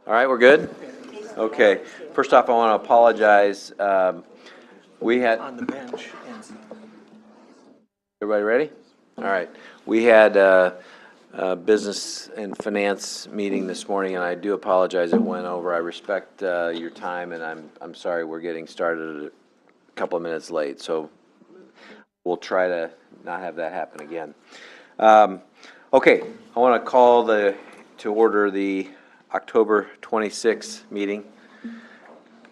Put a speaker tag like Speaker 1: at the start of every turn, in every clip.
Speaker 1: All right, we're good? Okay. First off, I want to apologize. We had,
Speaker 2: On the bench.
Speaker 1: everybody ready? All right. We had a business and finance meeting this morning, and I do apologize it went over. I respect your time, and I'm sorry we're getting started a couple of minutes late. So we'll try to not have that happen again. Okay, I want to call to order the October 26th meeting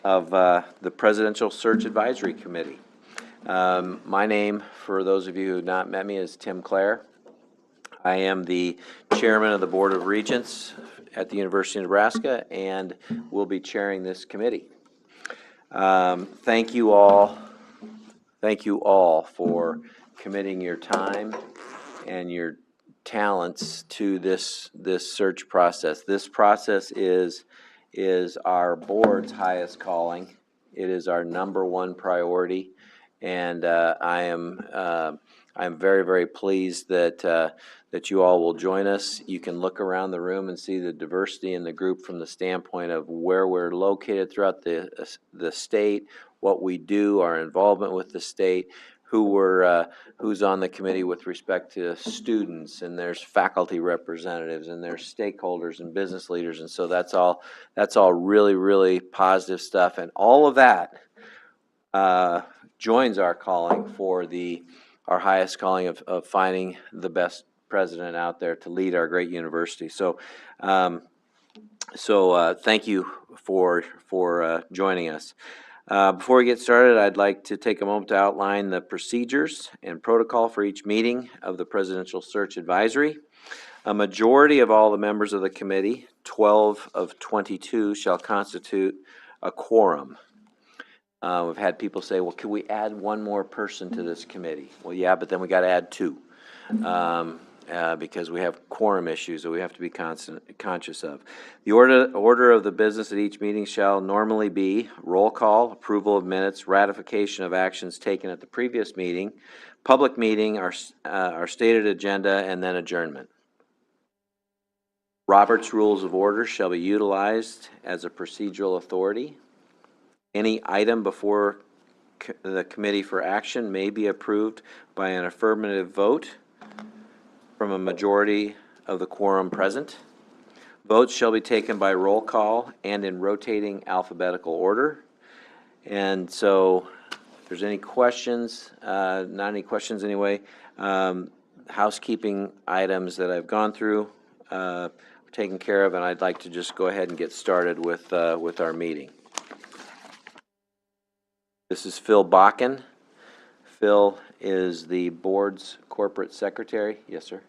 Speaker 1: of the Presidential Search Advisory Committee. My name, for those of you who have not met me, is Tim Clare. I am the chairman of the Board of Regents at the University of Nebraska and will be chairing this committee. Thank you all for committing your time and your talents to this search process. This process is our board's highest calling. It is our number one priority, and I'm very, very pleased that you all will join us. You can look around the room and see the diversity in the group from the standpoint of where we're located throughout the state, what we do, our involvement with the state, who's on the committee with respect to students, and there's faculty representatives, and there's stakeholders and business leaders, and so that's all really, really positive stuff, and all of that joins our calling for our highest calling of finding the best president out there to lead our great university. So thank you for joining us. Before we get started, I'd like to take a moment to outline the procedures and protocol for each meeting of the Presidential Search Advisory. A majority of all the members of the committee, 12 of 22, shall constitute a quorum. We've had people say, well, can we add one more person to this committee? Well, yeah, but then we got to add two because we have quorum issues that we have to be conscious of. The order of the business at each meeting shall normally be roll call, approval of minutes, ratification of actions taken at the previous meeting, public meeting, our stated agenda, and then adjournment. Robert's Rules of Order shall be utilized as a procedural authority. Any item before the committee for action may be approved by an affirmative vote from a majority of the quorum present. Votes shall be taken by roll call and in rotating alphabetical order. And so if there's any questions, not any questions anyway, housekeeping items that I've gone through are taken care of, and I'd like to just go ahead and get started with our meeting. This is Phil Bakken. Phil is the board's corporate secretary. Yes, sir.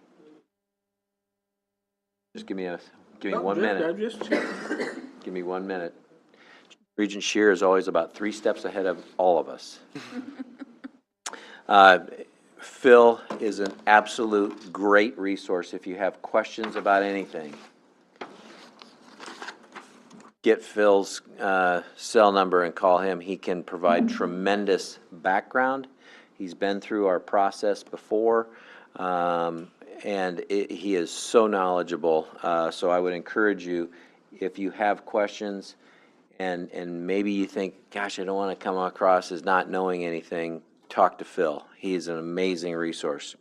Speaker 1: Just give me 1 minute. Give me 1 minute. Regent Shear is always about 3 steps ahead of all of us. Phil is an absolute great resource if you have questions about anything. Get Phil's cell number and call him. He can provide tremendous background. He's been through our process before, and he is so knowledgeable. So I would encourage you, if you have questions and maybe you think, gosh, I don't want to come across as not knowing anything, talk to Phil. He is an amazing resource.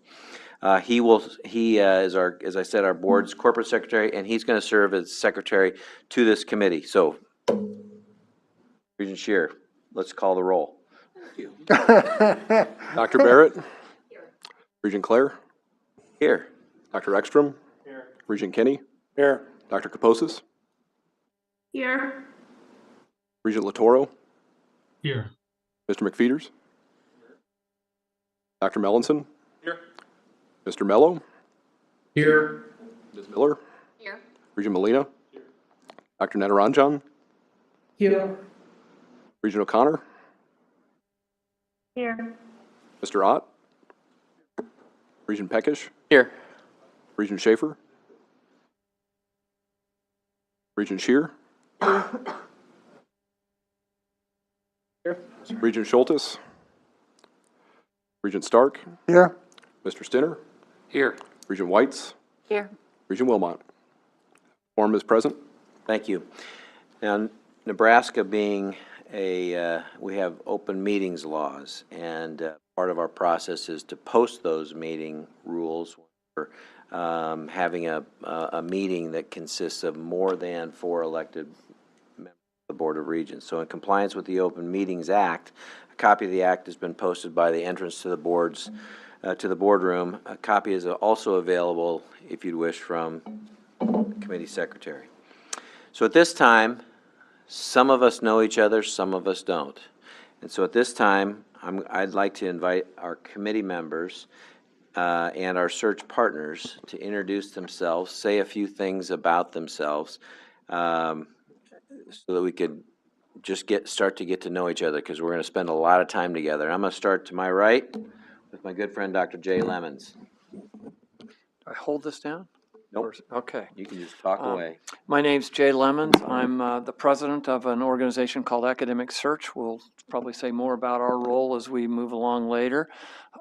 Speaker 1: He is our, as I said, our board's corporate secretary, and he's going to serve as secretary to this committee. So, Regent Shear, let's call the roll.
Speaker 3: Thank you. Dr. Barrett? Here. Regent Clare?
Speaker 1: Here.
Speaker 3: Dr. Ekstrom? Here. Regent Kinney?
Speaker 2: Here.
Speaker 3: Dr. Kaposis?
Speaker 4: Here.
Speaker 3: Regent Latoro?
Speaker 5: Here.
Speaker 3: Mr. McFeeters? Dr. Mellinson?
Speaker 5: Here.
Speaker 3: Mr. Mello?
Speaker 5: Here.
Speaker 3: Ms. Miller?
Speaker 4: Here.
Speaker 3: Regent Molina? Here. Dr. Netaranjan?
Speaker 5: Here.
Speaker 3: Regent O'Connor?
Speaker 4: Here.
Speaker 3: Mr. Ott? Regent Peckish?
Speaker 1: Here.
Speaker 3: Regent Schaefer? Regent Shear?
Speaker 2: Here.
Speaker 3: Regent Schultes? Regent Stark?
Speaker 2: Here.
Speaker 3: Mr. Stinner?
Speaker 1: Here.
Speaker 3: Regent Whites?
Speaker 4: Here.
Speaker 3: Regent Wilmot? Quorum is present.
Speaker 1: Thank you. Now, Nebraska being we have open meetings laws, and part of our process is to post those meeting rules. We're having a meeting that consists of more than 4 elected members of the Board of Regents. So in compliance with the Open Meetings Act, a copy of the act has been posted by the entrance to the boards, to the boardroom. A copy is also available, if you'd wish, from committee secretary. So at this time, some of us know each other, some of us don't. And so at this time, I'd like to invite our committee members and our search partners to introduce themselves, say a few things about themselves, so that we could just start to get to know each other, because we're going to spend a lot of time together. I'm going to start to my right with my good friend, Dr. Jay Lemons.
Speaker 6: I hold this down?
Speaker 1: Nope.
Speaker 6: Okay.
Speaker 1: You can just talk away.
Speaker 6: My name's Jay Lemons. I'm the president of an organization called Academic Search. We'll probably say more about our role as we move along later.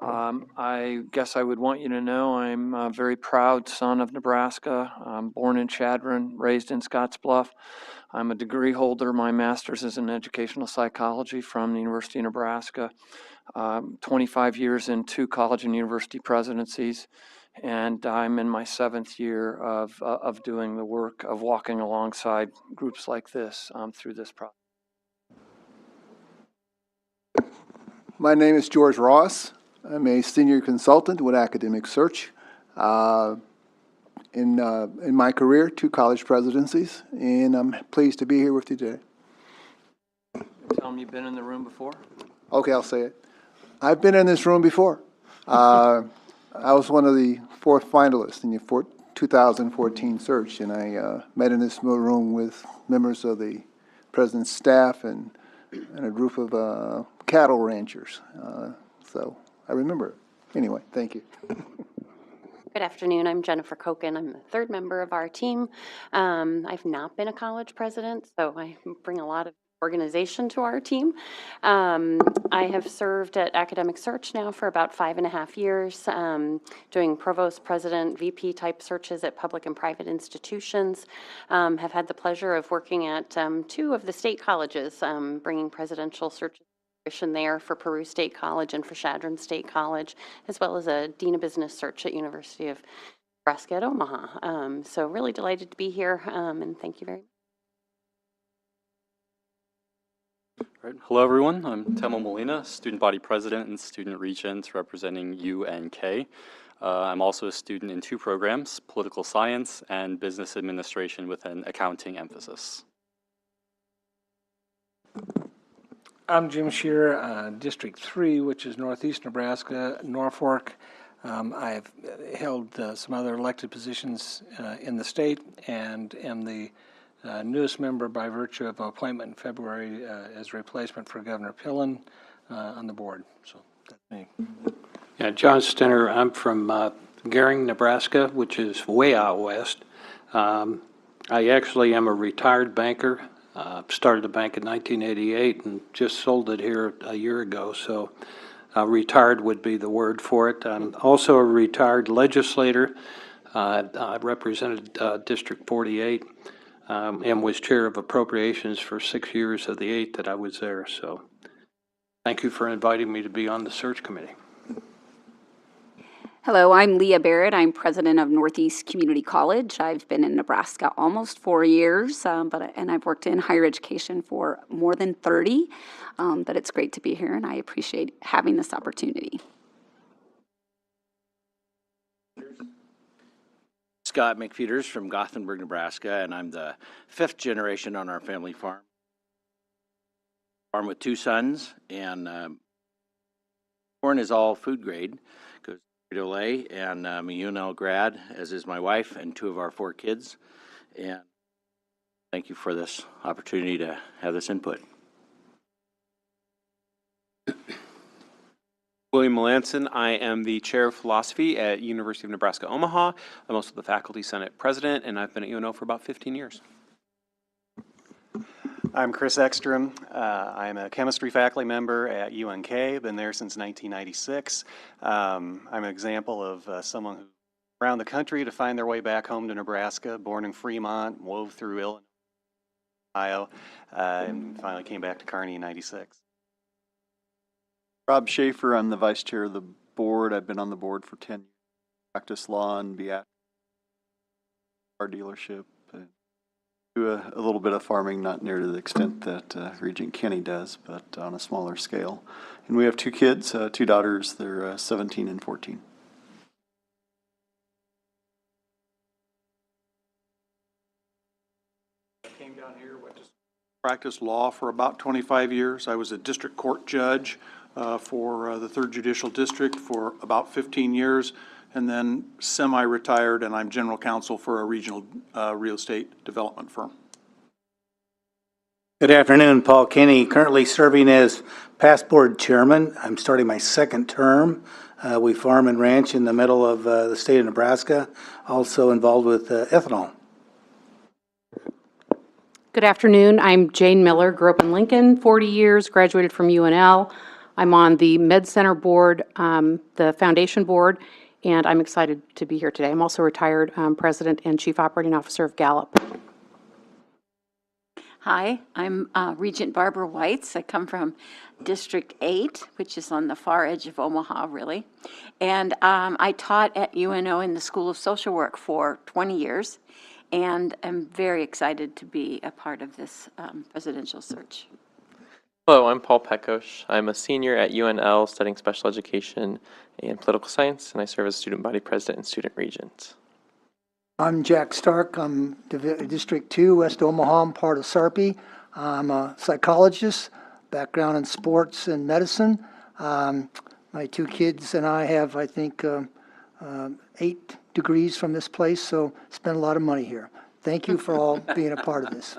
Speaker 6: I guess I would want you to know I'm a very proud son of Nebraska. I'm born in Chadron, raised in Scottsbluff. I'm a degree holder. My master's is in educational psychology from the University of Nebraska. 25 years in 2 college and university presidencies. And I'm in my 7th year of doing the work of walking alongside groups like this through this process.
Speaker 7: My name is George Ross. I'm a senior consultant with Academic Search. In my career, 2 college presidencies, and I'm pleased to be here with you today.
Speaker 6: Tell them you've been in the room before?
Speaker 7: Okay, I'll say it. I've been in this room before. I was one of the 4th finalists in the 2014 search, and I met in this room with members of the president's staff and a group of cattle ranchers. So I remember it. Anyway, thank you.
Speaker 8: Good afternoon. I'm Jennifer Koken. I'm the 3rd member of our team. I've not been a college president, so I bring a lot of organization to our team. I have served at Academic Search now for about 5.5 years, doing provost, president, VP type searches at public and private institutions. Have had the pleasure of working at 2 of the state colleges, bringing presidential searches there for Peru State College and for Chadron State College, as well as a Dean of Business search at University of Nebraska at Omaha. So really delighted to be here, and thank you very much.
Speaker 9: Right. Hello, everyone. I'm Temo Molina, student body president and student regent representing UNK. I'm also a student in 2 programs, political science and business administration with an accounting emphasis.
Speaker 5: I'm Jim Shearer, District 3, which is Northeast Nebraska, Norfolk. I've held some other elected positions in the state and am the newest member by virtue of appointment in February as replacement for Governor Pillen on the board. So that's me.
Speaker 10: Yeah, John Stenner. I'm from Gering, Nebraska, which is way out west. I actually am a retired banker. Started the bank in 1988 and just sold it here a year ago. So retired would be the word for it. I'm also a retired legislator. I represented District 48. And was chair of appropriations for 6 years of the 8 that I was there. So thank you for inviting me to be on the search committee.
Speaker 11: Hello, I'm Leah Barrett. I'm president of Northeast Community College. I've been in Nebraska almost 4 years, and I've worked in higher education for more than 30. But it's great to be here, and I appreciate having this opportunity.
Speaker 12: Scott McPeters from Gothenburg, Nebraska, and I'm the 5th generation on our family farm. Farm with 2 sons, and corn is all food grade, goes Frito-Lay, and I'm a UNL grad, as is my wife and 2 of our 4 kids. And thank you for this opportunity to have this input.
Speaker 3: William Melanson. I am the chair of philosophy at University of Nebraska, Omaha. I'm also the faculty senate president, and I've been at UNO for about 15 years.
Speaker 13: I'm Chris Ekstrom. I'm a chemistry faculty member at UNK. Been there since 1996. I'm an example of someone who around the country to find their way back home to Nebraska, born in Fremont, wove through Illinois, Ohio, and finally came back to Kearney in '96.
Speaker 14: Rob Schaefer, I'm the vice chair of the board. I've been on the board for 10 years. Practice law and be at our dealership. Do a little bit of farming, not near to the extent that Regent Kenny does, but on a smaller scale. And we have 2 kids, 2 daughters. They're 17 and 14.
Speaker 15: Came down here, went to practice law for about 25 years. I was a district court judge for the 3rd Judicial District for about 15 years, and then semi-retired, and I'm general counsel for a regional real estate development firm.
Speaker 16: Good afternoon, Paul Kenny, currently serving as past board chairman. I'm starting my 2nd term. We farm and ranch in the middle of the state of Nebraska, also involved with ethanol.
Speaker 17: Good afternoon. I'm Jane Miller, grew up in Lincoln, 40 years, graduated from UNL. I'm on the Med Center board, the foundation board, and I'm excited to be here today. I'm also retired president and chief operating officer of Gallup.
Speaker 18: Hi, I'm Regent Barbara Weitz. I come from District 8, which is on the far edge of Omaha, really. And I taught at UNO in the School of Social Work for 20 years, and I'm very excited to be a part of this presidential search.
Speaker 19: Hello, I'm Paul Pekos. I'm a senior at UNL studying special education and political science, and I serve as student body president and student regent.
Speaker 20: I'm Jack Stark. I'm District 2, West Omaha. I'm part of SARPI. I'm a psychologist, background in sports and medicine. My 2 kids and I have, I think, 8 degrees from this place, so spend a lot of money here. Thank you for all being a part of this.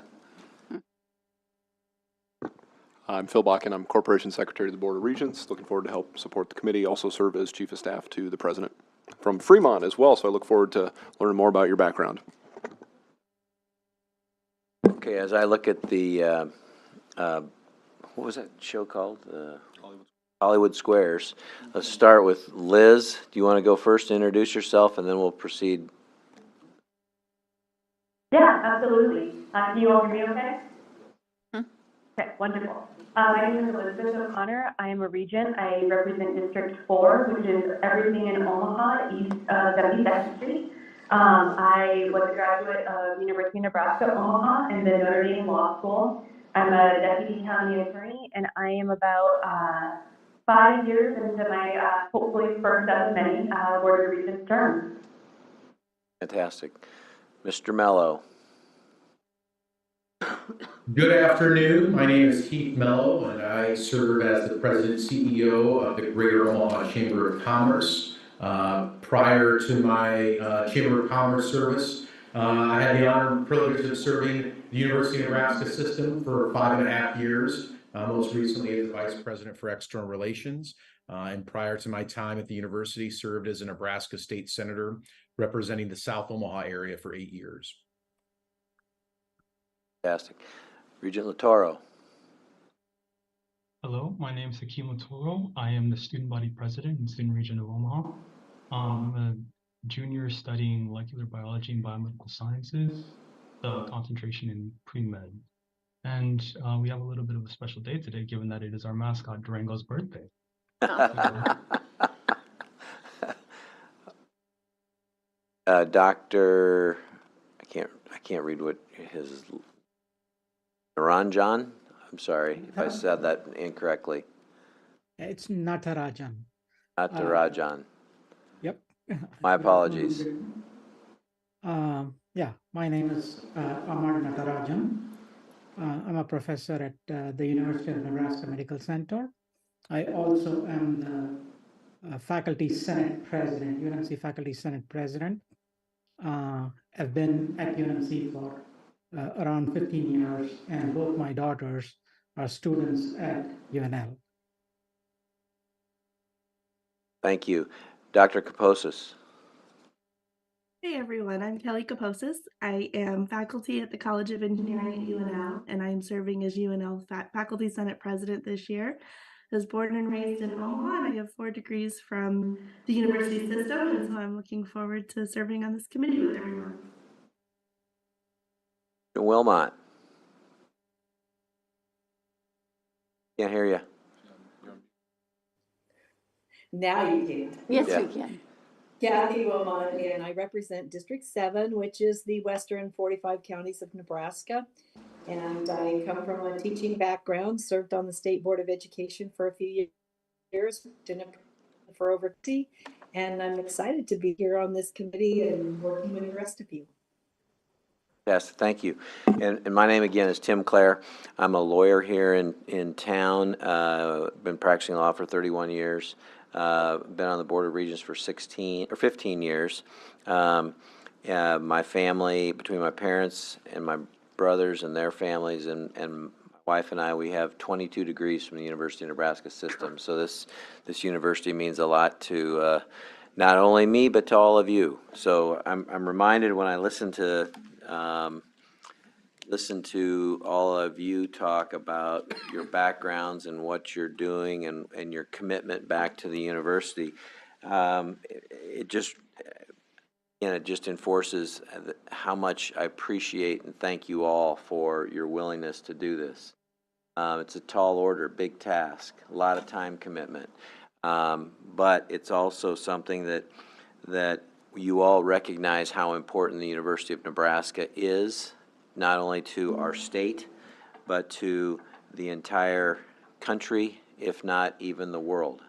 Speaker 21: I'm Phil Bakken. I'm Corporation Secretary of the Board of Regents. Looking forward to help support the committee. Also serve as Chief of Staff to the President. From Fremont as well, so I look forward to learning more about your background.
Speaker 1: Okay, as I look at the, what was that show called? Hollywood Squares. Let's start with Liz. Do you want to go first and introduce yourself, and then we'll proceed?
Speaker 22: Yeah, absolutely. Can you all hear me okay? Okay, wonderful. My name is Elizabeth O'Connor. I am a regent. I represent District 4, which is everything in Omaha, east of 72nd Street. I was a graduate of University of Nebraska, Omaha, and the Notre Dame Law School. I'm a deputy county attorney, and I am about 5 years into my, hopefully first of many, Board of Regents terms.
Speaker 1: Fantastic. Mr. Mello.
Speaker 23: Good afternoon. My name is Keith Mello, and I serve as the President CEO of the Greater Omaha Chamber of Commerce. Prior to my Chamber of Commerce service, I had the honor and privilege of serving the University of Nebraska system for 5.5 years, most recently as the Vice President for External Relations. And prior to my time at the university, served as a Nebraska State Senator representing the South Omaha area for 8 years.
Speaker 1: Fantastic. Regent Latoro.
Speaker 24: Hello, my name is Hakeem Latoro. I am the student body president and student regent of Omaha. I'm a junior studying molecular biology and biomedical sciences, the concentration in pre-med. And we have a little bit of a special day today, given that it is our mascot Durango's birthday.
Speaker 1: Dr. I can't read what his Naranjan. I'm sorry if I said that incorrectly.
Speaker 25: It's Natarajan.
Speaker 1: Natarajan.
Speaker 25: Yep.
Speaker 1: My apologies.
Speaker 25: Yeah, my name is Amar Natarajan. I'm a professor at the University of Nebraska Medical Center. I also am the Faculty Senate President, UNC Faculty Senate President. I've been at UNC for around 15 years, and both my daughters are students at UNL.
Speaker 1: Thank you. Dr. Kaposis.
Speaker 4: Hey everyone, I'm Kelly Kaposis. I am faculty at the College of Engineering at UNL, and I'm serving as UNL Faculty Senate President this year. I was born and raised in Omaha, and I have 4 degrees from the university system, and so I'm looking forward to serving on this committee with everyone.
Speaker 1: Wilmot. Can't hear you.
Speaker 2: Now you can.
Speaker 18: Yes,
Speaker 1: Yeah.
Speaker 18: we can.
Speaker 2: Kathy Wilmot, and I represent District 7, which is the western 45 counties of Nebraska. And I come from a teaching background, served on the State Board of Education for a few years, for over 20, and I'm excited to be here on this committee and working with the rest of you.
Speaker 1: Yes, thank you. And my name again is Tim Clare. I'm a lawyer here in town. Been practicing law for 31 years. Been on the Board of Regents for 15 years. My family, between my parents and my brothers and their families and my wife and I, we have 22 degrees from the University of Nebraska system. So this university means a lot to not only me, but to all of you. So I'm reminded when I listen to all of you talk about your backgrounds and what you're doing and your commitment back to the university. It just enforces how much I appreciate and thank you all for your willingness to do this. It's a tall order, big task, a lot of time commitment. But it's also something that you all recognize how important the University of Nebraska is, not only to our state, but to the entire country, if not even the world,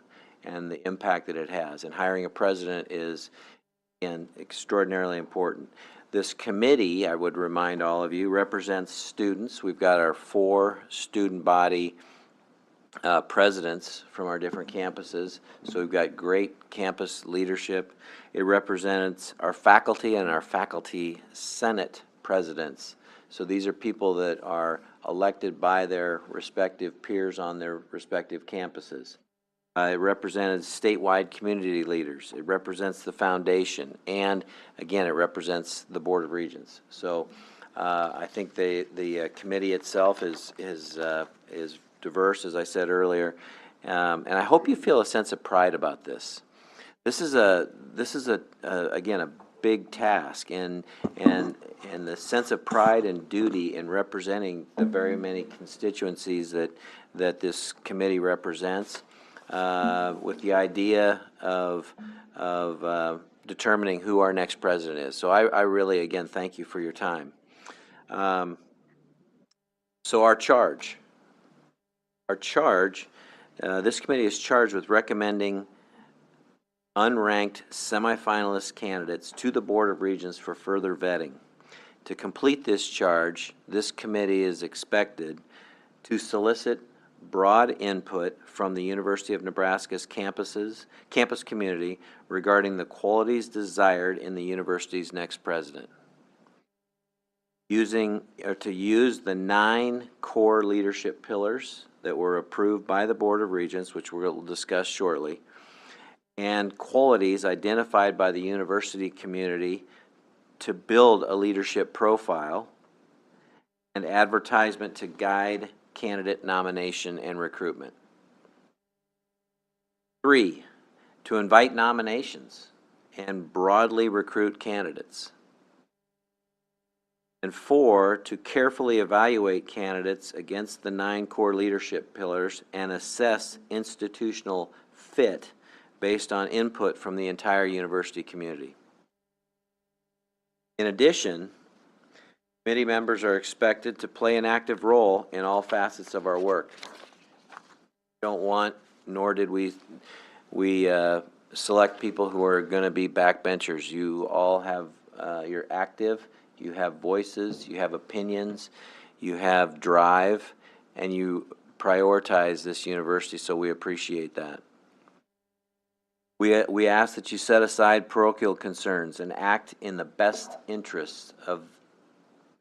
Speaker 1: and the impact that it has. And hiring a president is, again, extraordinarily important. This committee, I would remind all of you, represents students. We've got our 4 student body presidents from our different campuses, so we've got great campus leadership. It represents our faculty and our faculty senate presidents. So these are people that are elected by their respective peers on their respective campuses. It represents statewide community leaders. It represents the foundation, and again, it represents the Board of Regents. So I think the committee itself is diverse, as I said earlier, and I hope you feel a sense of pride about this. This is again a big task, and the sense of pride and duty in representing the very many constituencies that this committee represents, with the idea of determining who our next president is. So I really, again, thank you for your time. So our charge, this committee is charged with recommending unranked semifinalist candidates to the Board of Regents for further vetting. To complete this charge, this committee is expected to solicit broad input from the University of Nebraska's campus community regarding the qualities desired in the university's next president. To use the 9 core leadership pillars that were approved by the Board of Regents, which we'll discuss shortly, and qualities identified by the university community to build a leadership profile and advertisement to guide candidate nomination and recruitment. 3, to invite nominations and broadly recruit candidates. And 4, to carefully evaluate candidates against the 9 core leadership pillars and assess institutional fit based on input from the entire university community. In addition, committee members are expected to play an active role in all facets of our work. We don't want, nor did we select people who are going to be backbenchers. You all have, you're active, you have voices, you have opinions, you have drive, and you prioritize this university, so we appreciate that. We ask that you set aside parochial concerns and act in the best interests of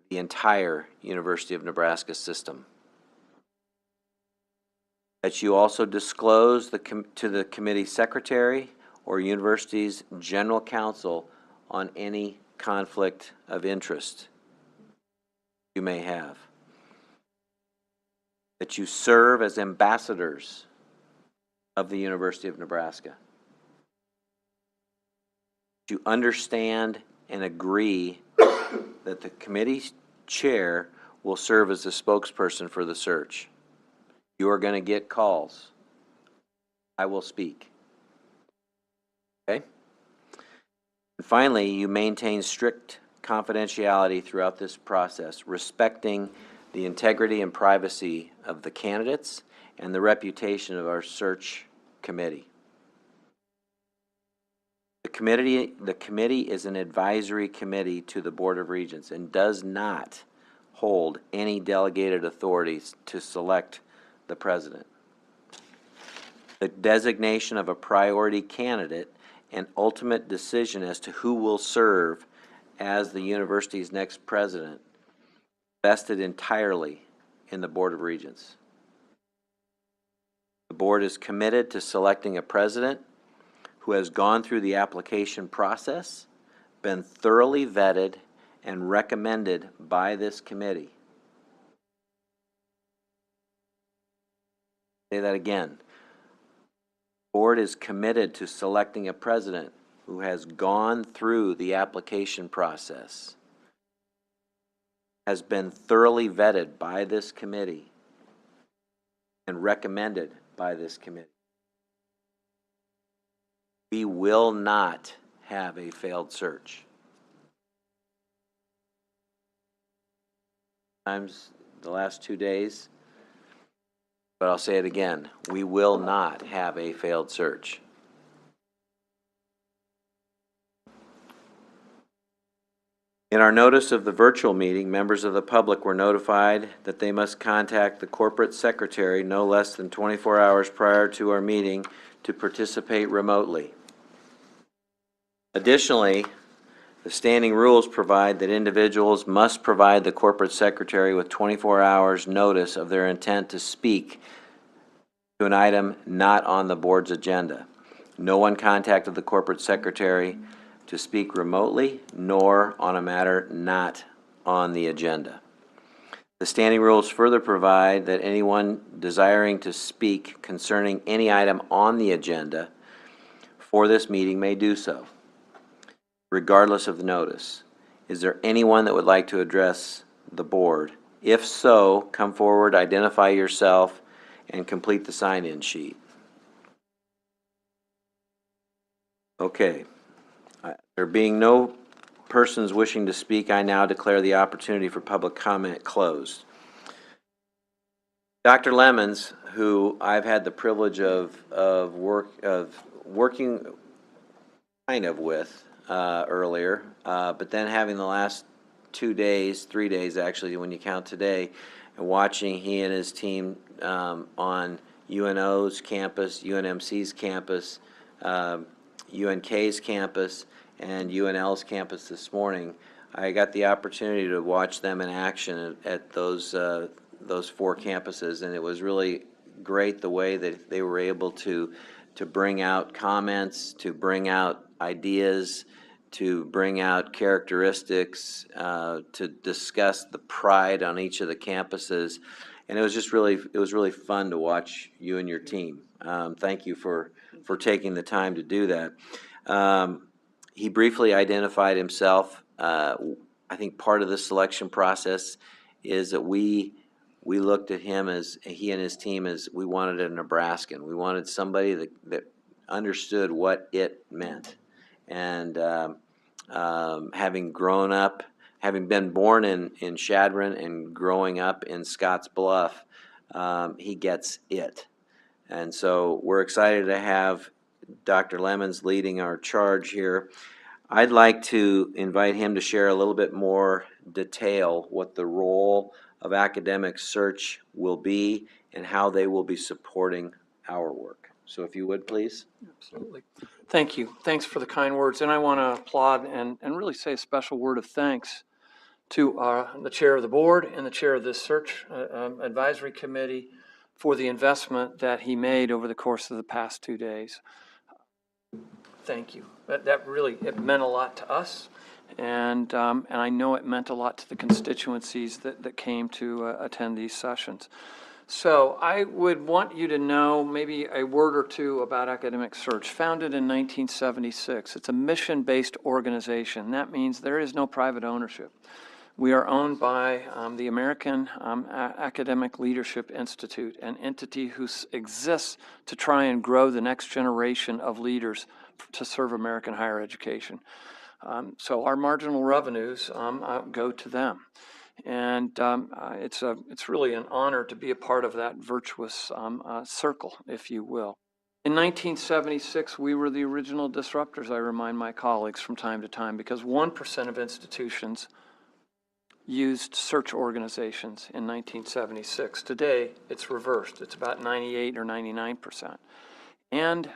Speaker 1: the entire University of Nebraska system. That you also disclose to the committee secretary or university's general counsel on any conflict of interest you may have. That you serve as ambassadors of the University of Nebraska. To understand and agree that the committee chair will serve as the spokesperson for the search. You are going to get calls. I will speak. Okay? And finally, you maintain strict confidentiality throughout this process, respecting the integrity and privacy of the candidates and the reputation of our search committee. The committee is an advisory committee to the Board of Regents and does not hold any delegated authorities to select the president. The designation of a priority candidate and ultimate decision as to who will serve as the university's next president vested entirely in the Board of Regents. The board is committed to selecting a president who has gone through the application process, been thoroughly vetted, and recommended by this committee. Say that again. The board is committed to selecting a president who has gone through the application process, has been thoroughly vetted by this committee, and recommended by this committee. We will not have a failed search. Times the last 2 days, but I'll say it again, we will not have a failed search. In our notice of the virtual meeting, members of the public were notified that they must contact the corporate secretary no less than 24 hours prior to our meeting to participate remotely. Additionally, the standing rules provide that individuals must provide the corporate secretary with 24 hours notice of their intent to speak to an item not on the board's agenda. No one contacted the corporate secretary to speak remotely, nor on a matter not on the agenda. The standing rules further provide that anyone desiring to speak concerning any item on the agenda for this meeting may do so, regardless of the notice. Is there anyone that would like to address the board? If so, come forward, identify yourself, and complete the sign-in sheet. Okay. There being no persons wishing to speak, I now declare the opportunity for public comment closed. Dr. Lemons, who I've had the privilege of working kind of with earlier, but then having the last 2 days, 3 days actually, when you count today, and watching he and his team on UNO's campus, UNMC's campus, UNK's campus, and UNL's campus this morning. I got the opportunity to watch them in action at those 4 campuses, and it was really great the way that they were able to bring out comments, to bring out ideas, to bring out characteristics, to discuss the pride on each of the campuses. And it was just really fun to watch you and your team. Thank you for taking the time to do that. He briefly identified himself. I think part of the selection process is that we looked at him as, he and his team, as we wanted a Nebraskan. We wanted somebody that understood what it meant. And having grown up, having been born in Chadron and growing up in Scotts Bluff, he gets it. And so we're excited to have Dr. Lemons leading our charge here. I'd like to invite him to share a little bit more detail what the role of academic search will be and how they will be supporting our work. So if you would, please.
Speaker 5: Absolutely. Thank you. Thanks for the kind words. And I want to applaud and really say a special word of thanks to the chair of the board and the chair of this search advisory committee for the investment that he made over the course of the past 2 days. Thank you. That really, it meant a lot to us, and I know it meant a lot to the constituencies that came to attend these sessions. So I would want you to know maybe a word or two about Academic Search. Founded in 1976, it's a mission-based organization. That means there is no private ownership. We are owned by the American Academic Leadership Institute, an entity who exists to try and grow the next generation of leaders to serve American higher education. So our marginal revenues go to them. And it's really an honor to be a part of that virtuous circle, if you will. In 1976, we were the original disruptors, I remind my colleagues from time to time, because 1% of institutions used search organizations in 1976. Today, it's reversed. It's about 98 or 99%. And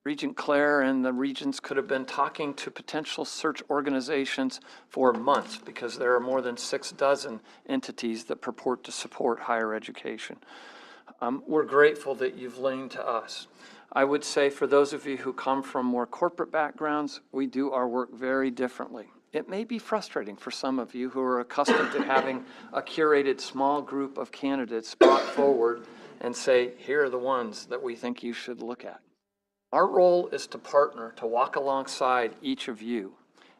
Speaker 5: Regent Claire and the regents could have been talking to potential search organizations for months because there are more than 6 dozen entities that purport to support higher education. We're grateful that you've leaned to us. I would say for those of you who come from more corporate backgrounds, we do our work very differently. It may be frustrating for some of you who are accustomed to having a curated small group of candidates brought forward and say, here are the ones that we think you should look at. Our role is to partner, to walk alongside each of you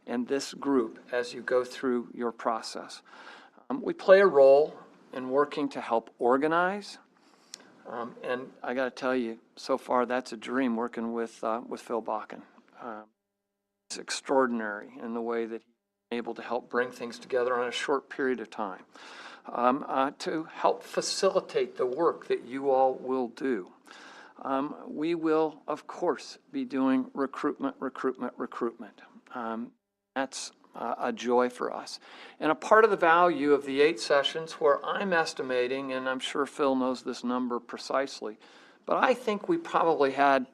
Speaker 5: and this group as you go through your process. We play a role in working to help organize, and I got to tell you, so far that's a dream working with Phil Bakken. It's extraordinary in the way that he's able to help bring things together on a short period of time, to help facilitate the work that you all will do. We will, of course, be doing recruitment. That's a joy for us. And a part of the value of the 8 sessions where I'm estimating, and I'm sure Phil knows this number precisely, but I think we probably had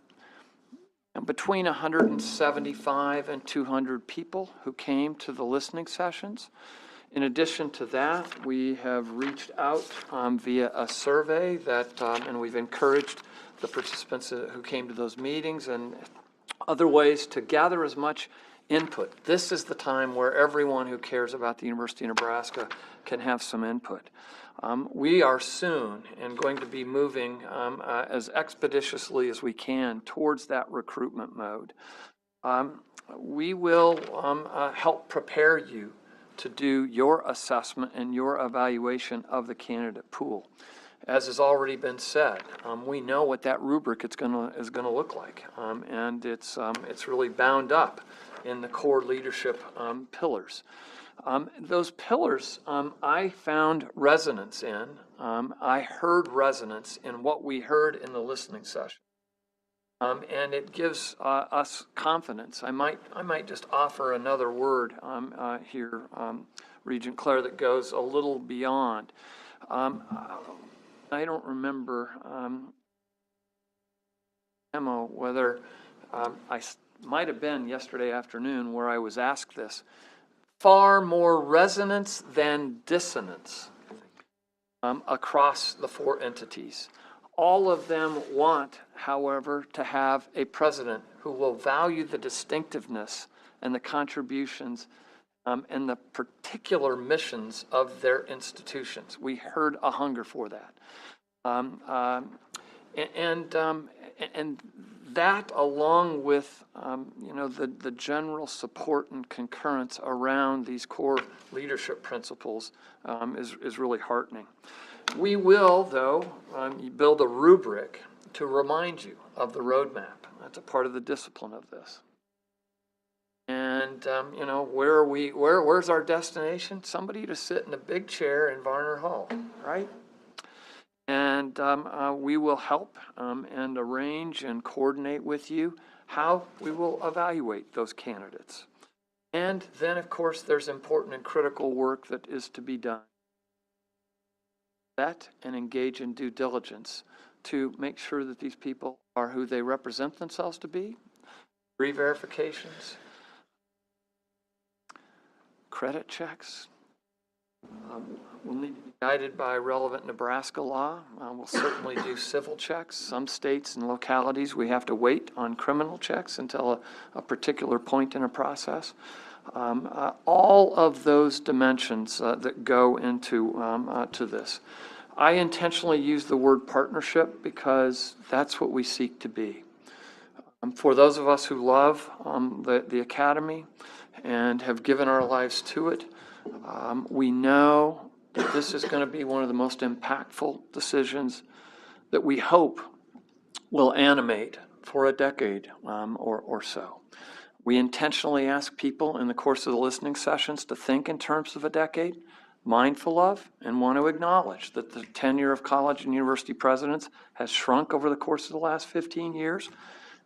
Speaker 5: between 175 and 200 people who came to the listening sessions. In addition to that, we have reached out via a survey that, and we've encouraged the participants who came to those meetings and other ways to gather as much input. This is the time where everyone who cares about the University of Nebraska can have some input. We are soon and going to be moving as expeditiously as we can towards that recruitment mode. We will help prepare you to do your assessment and your evaluation of the candidate pool. As has already been said, we know what that rubric is going to look like, and it's really bound up in the core leadership pillars. Those pillars, I found resonance in. I heard resonance in what we heard in the listening session, and it gives us confidence. I might just offer another word here, Regent Claire, that goes a little beyond. I don't remember whether I might have been yesterday afternoon where I was asked this. Far more resonance than dissonance across the 4 entities. All of them want, however, to have a president who will value the distinctiveness and the contributions and the particular missions of their institutions. We heard a hunger for that. And that, along with the general support and concurrence around these core leadership principles, is really heartening. We will, though, build a rubric to remind you of the roadmap. That's a part of the discipline of this. And where's our destination? Somebody to sit in a big chair in Varner Hall, right? And we will help and arrange and coordinate with you how we will evaluate those candidates. And then, of course, there's important and critical work that is to be done. Vet and engage in due diligence to make sure that these people are who they represent themselves to be. Re-verifications, credit checks. We'll need to be guided by relevant Nebraska law. We'll certainly do civil checks. Some states and localities, we have to wait on criminal checks until a particular point in a process. All of those dimensions that go into to this. I intentionally use the word partnership because that's what we seek to be. For those of us who love the Academy and have given our lives to it, We know that this is going to be one of the most impactful decisions that we hope will animate for a decade or so. We intentionally ask people in the course of the listening sessions to think in terms of a decade, mindful of and want to acknowledge that the tenure of college and university presidents has shrunk over the course of the last 15 years,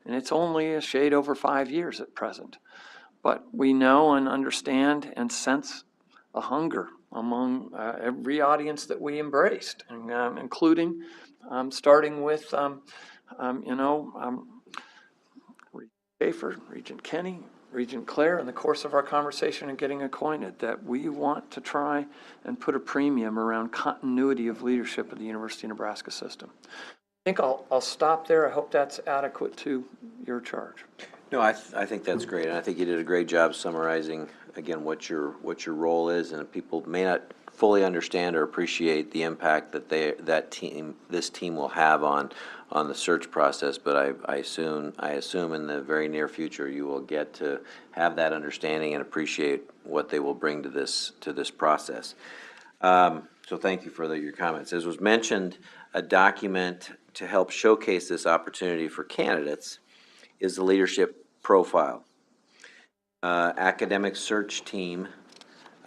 Speaker 5: and it's only a shade over 5 years at present. But we know and understand and sense a hunger among every audience that we embraced, and, including starting with, Regent Schaefer, Regent Kenny, Regent Claire, in the course of our conversation and getting acquainted, that we want to try and put a premium around continuity of leadership of the University of Nebraska system. I think I'll stop there. I hope that's adequate to your charge.
Speaker 1: No, I think that's great, and I think you did a great job summarizing, again, what your role is, and people may not fully understand or appreciate the impact that this team will have on the search process, but I assume in the very near future you will get to have that understanding and appreciate what they will bring to this process. So thank you for your comments. As was mentioned, a document to help showcase this opportunity for candidates is the leadership profile. Academic search team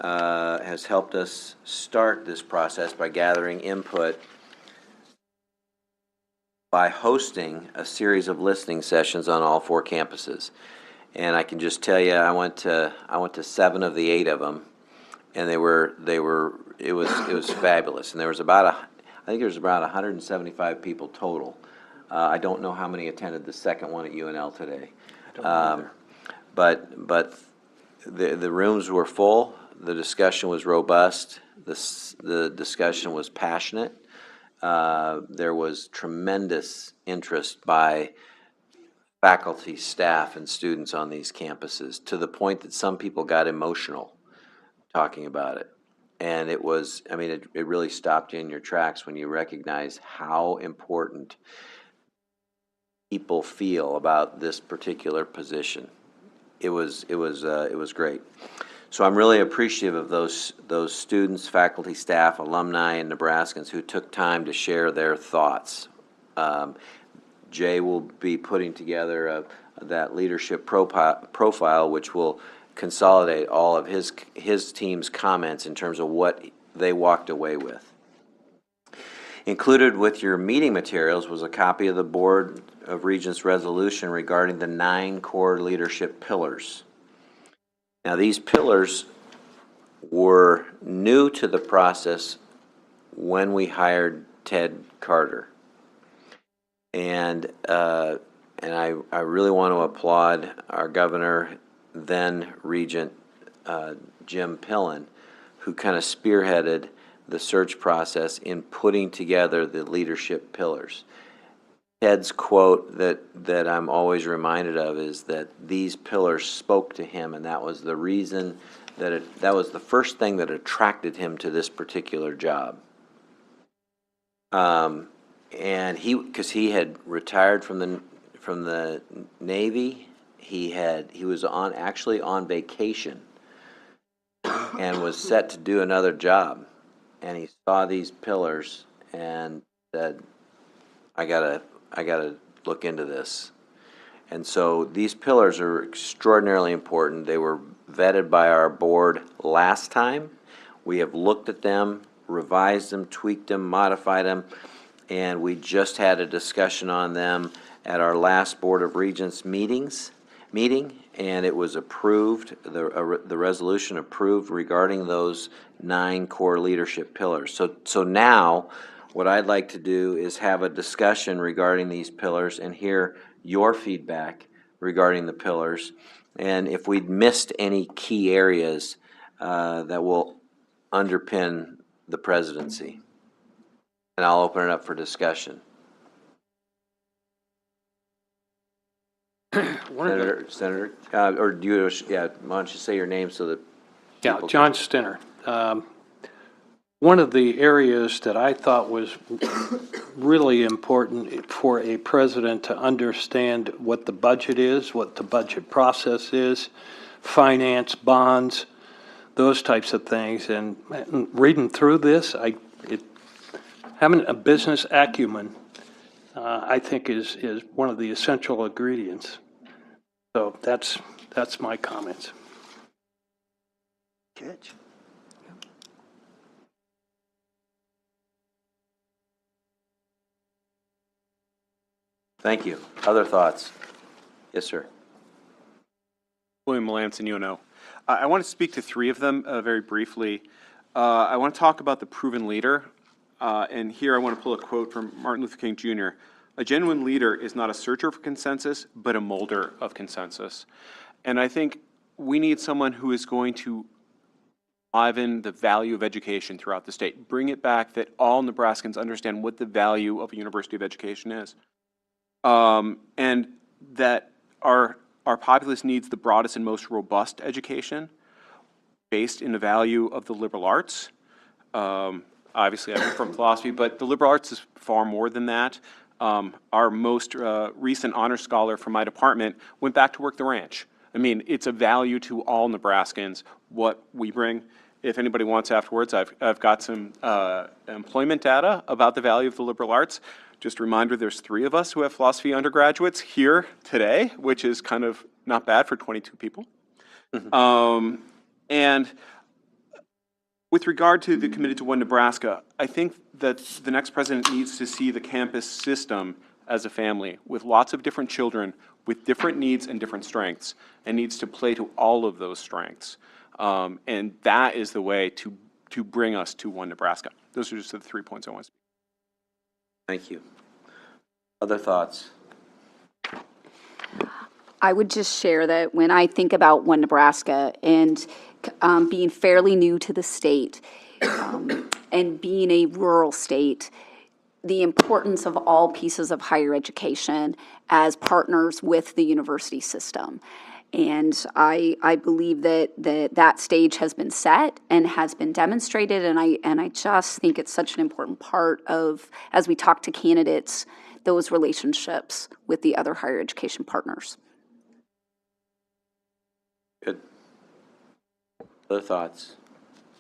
Speaker 1: has helped us start this process by gathering input by hosting a series of listening sessions on all 4 campuses. And I can just tell you, I went to 7 of the 8 of them, and it was fabulous. And there was I think there was about 175 people total. I don't know how many attended the second one at UNL today. But the rooms were full. The discussion was robust. The discussion was passionate. There was tremendous interest by faculty, staff, and students on these campuses, to the point that some people got emotional talking about it. And it was, it really stopped you in your tracks when you recognize how important people feel about this particular position. It was great. So I'm really appreciative of those students, faculty, staff, alumni, and Nebraskans who took time to share their thoughts. Jay will be putting together that leadership profile, which will consolidate all of his team's comments in terms of what they walked away with. Included with your meeting materials was a copy of the Board of Regents resolution regarding the 9 core leadership pillars. Now, these pillars were new to the process when we hired Ted Carter. And I really want to applaud our governor, then Regent Jim Pillen, who kind of spearheaded the search process in putting together the leadership pillars. Ted's quote that I'm always reminded of is that these pillars spoke to him, and that was the reason that was the first thing that attracted him to this particular job. And because he had retired from the Navy, he was actually on vacation and was set to do another job, and he saw these pillars and said, I gotta look into this. And so these pillars are extraordinarily important. They were vetted by our board last time. We have looked at them, revised them, tweaked them, modified them, and we just had a discussion on them at our last Board of Regents meeting, and it was approved, the resolution approved regarding those 9 core leadership pillars. So now, what I'd like to do is have a discussion regarding these pillars and hear your feedback regarding the pillars, and if we'd missed any key areas that will underpin the presidency. And I'll open it up for discussion. Senator, or do you, why don't you say your name so that
Speaker 6: people John Stinner. One of the areas that I thought was really important for a president to understand what the budget is, what the budget process is, finance, bonds, those types of things. And reading through this, having a business acumen, I think is one of the essential ingredients. So that's my comments.
Speaker 20: Catch.
Speaker 1: Thank you. Other thoughts? Yes, sir.
Speaker 3: William Melanson, UNO. I want to speak to three of them very briefly. I want to talk about the proven leader, and here I want to pull a quote from Martin Luther King Jr. A genuine leader is not a searcher for consensus, but a molder of consensus. And I think we need someone who is going to liven the value of education throughout the state, bring it back that all Nebraskans understand what the value of a university of education is. And that our populace needs the broadest and most robust education based in the value of the liberal arts. Obviously, I'm from philosophy, but the liberal arts is far more than that. Our most recent honor scholar from my department went back to work the ranch. I mean, it's a value to all Nebraskans what we bring. If anybody wants afterwards, I've got some employment data about the value of the liberal arts. Just a reminder, there's 3 of us who have philosophy undergraduates here today, which is kind of not bad for 22 people. And with regard to the Committed to One Nebraska, I think that the next president needs to see the campus system as a family with lots of different children with different needs and different strengths, and needs to play to all of those strengths. And that is the way to bring us to One Nebraska. Those are just the 3 points I want to speak.
Speaker 1: Thank you. Other thoughts?
Speaker 7: I would just share that when I think about One Nebraska and being fairly new to the state and being a rural state, the importance of all pieces of higher education as partners with the university system. And I believe that stage has been set and has been demonstrated, and I just think it's such an important part of, as we talk to candidates, those relationships with the other higher education partners.
Speaker 1: Good. Other thoughts?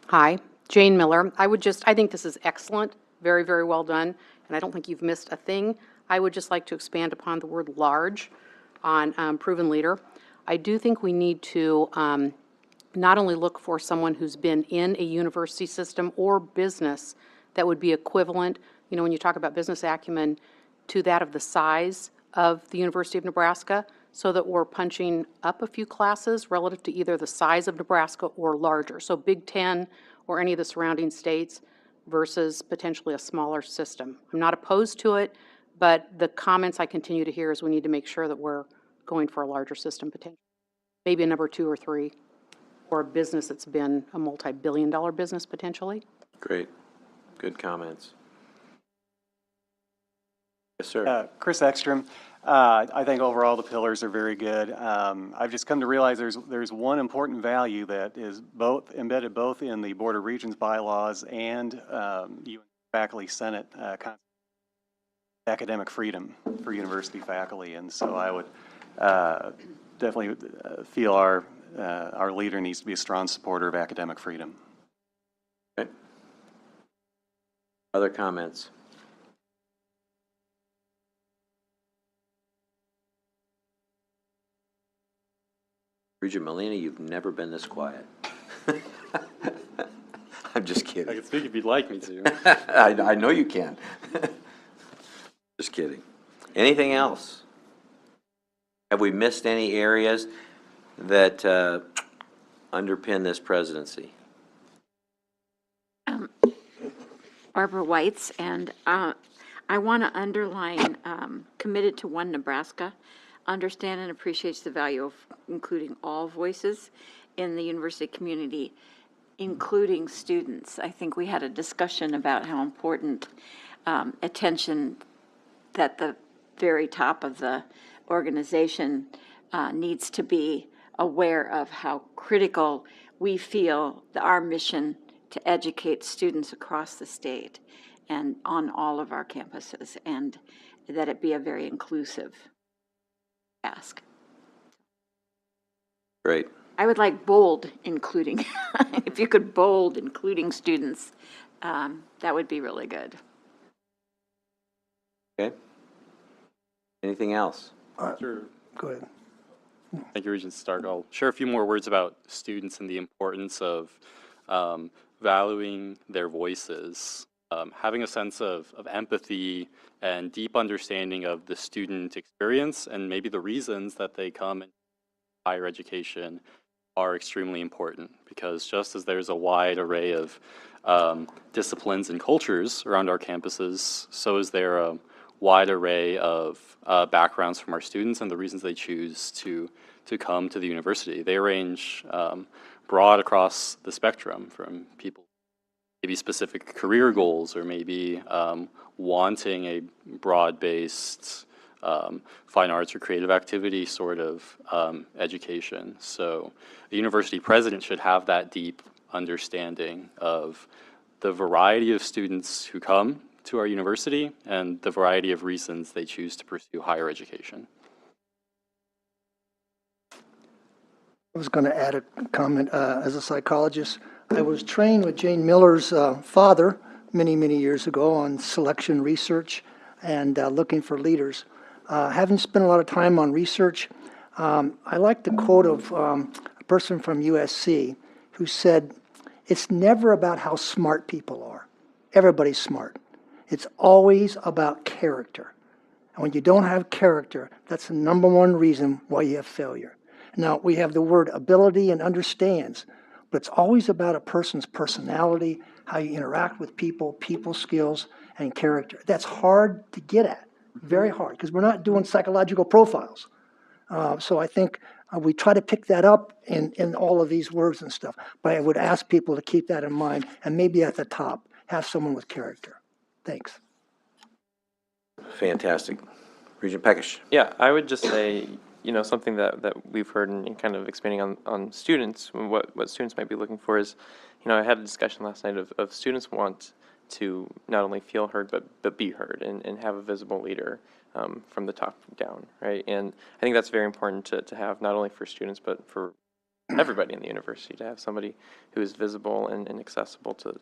Speaker 17: Hi, Jane Miller. I think this is excellent, very, very well done, and I don't think you've missed a thing. I would just like to expand upon the word large on proven leader. I do think we need to not only look for someone who's been in a university system or business that would be equivalent, when you talk about business acumen, to that of the size of the University of Nebraska, so that we're punching up a few classes relative to either the size of Nebraska or larger. So Big Ten or any of the surrounding states versus potentially a smaller system. I'm not opposed to it, but the comments I continue to hear is we need to make sure that we're going for a larger system potentially. Maybe a number 2 or 3, or a business that's been a multi-billion-dollar business potentially.
Speaker 1: Great. Good comments. Yes, sir.
Speaker 13: Chris Ekstrom. I think overall the pillars are very good. I've just come to realize there's one important value that is embedded both in the Board of Regents bylaws and faculty senate academic freedom for university faculty, and so I would definitely feel our leader needs to be a strong supporter of academic freedom.
Speaker 1: Okay. Other comments? Regent Molina, you've never been this quiet. I'm just kidding.
Speaker 3: I can speak if you'd like me to.
Speaker 1: I know you can. Just kidding. Anything else? Have we missed any areas that underpin this presidency?
Speaker 18: Barbara White's, and I want to underline committed to One Nebraska, understand and appreciates the value of including all voices in the university community, including students. I think we had a discussion about how important attention that the very top of the organization needs to be aware of how critical we feel our mission to educate students across the state and on all of our campuses, and that it be a very inclusive task.
Speaker 1: Great.
Speaker 18: I would like bold including, if you could bold including students, that would be really good.
Speaker 1: Okay. Anything else?
Speaker 8: Sure.
Speaker 16: Go ahead.
Speaker 8: Thank you, Regent Stark. I'll share a few more words about students and the importance of valuing their voices, having a sense of empathy and deep understanding of the student experience and maybe the reasons that they come in higher education are extremely important, because just as there's a wide array of disciplines and cultures around our campuses, so is there a wide array of backgrounds from our students and the reasons they choose to come to the university. They range broad across the spectrum, from people maybe specific career goals, or maybe wanting a broad-based fine arts or creative activity sort of education. So the university president should have that deep understanding of the variety of students who come to our university and the variety of reasons they choose to pursue higher education.
Speaker 20: I was going to add a comment as a psychologist. I was trained with Jane Miller's father many, many years ago on selection research and looking for leaders. Having spent a lot of time on research, I like the quote of a person from USC who said, "It's never about how smart people are. Everybody's smart. It's always about character. And when you don't have character, that's the number one reason why you have failure." Now, we have the word ability and understands, but it's always about a person's personality, how you interact with people, people skills, and character. That's hard to get at, very hard, because we're not doing psychological profiles. So I think we try to pick that up in all of these words and stuff, but I would ask people to keep that in mind, and maybe at the top, have someone with character. Thanks.
Speaker 1: Fantastic. Regent Peckish.
Speaker 19: Yeah, I would just say, something that we've heard in kind of expanding on students, what students might be looking for is, I had a discussion last night of students want to not only feel heard, but be heard and have a visible leader from the top down, right? And I think that's very important to have, not only for students, but for everybody in the university, to have somebody who is visible and accessible to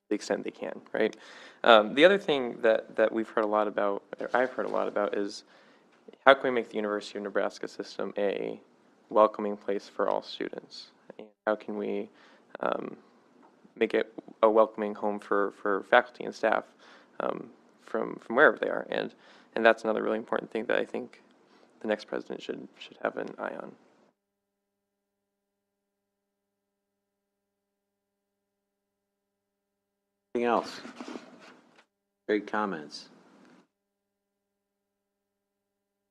Speaker 19: the extent they can, right? The other thing that we've heard a lot about, or I've heard a lot about, is how can we make the University of Nebraska system a welcoming place for all students? And how can we make it a welcoming home for faculty and staff from wherever they are? And that's another really important thing that I think the next president should have an eye on.
Speaker 1: Anything else? Great comments.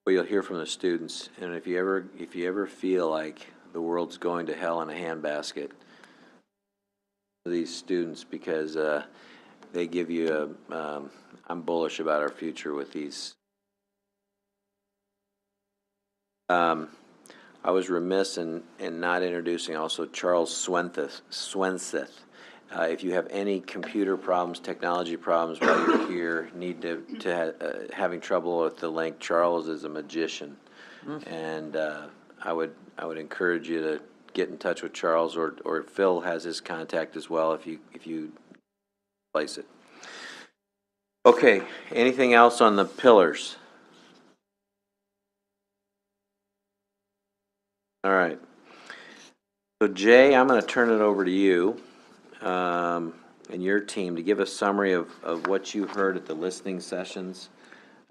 Speaker 1: Well, you'll hear from the students, and if you ever feel like the world's going to hell in a handbasket, these students, because they give you I'm bullish about our future with these. I was remiss in not introducing also Charles Swenseth. If you have any computer problems, technology problems while you're here, need to having trouble with the link, Charles is a magician, and I would encourage you to get in touch with Charles, or Phil has his contact as well if you place it. Okay, anything else on the pillars? All right. So Jay, I'm going to turn it over to you and your team to give a summary of what you heard at the listening sessions.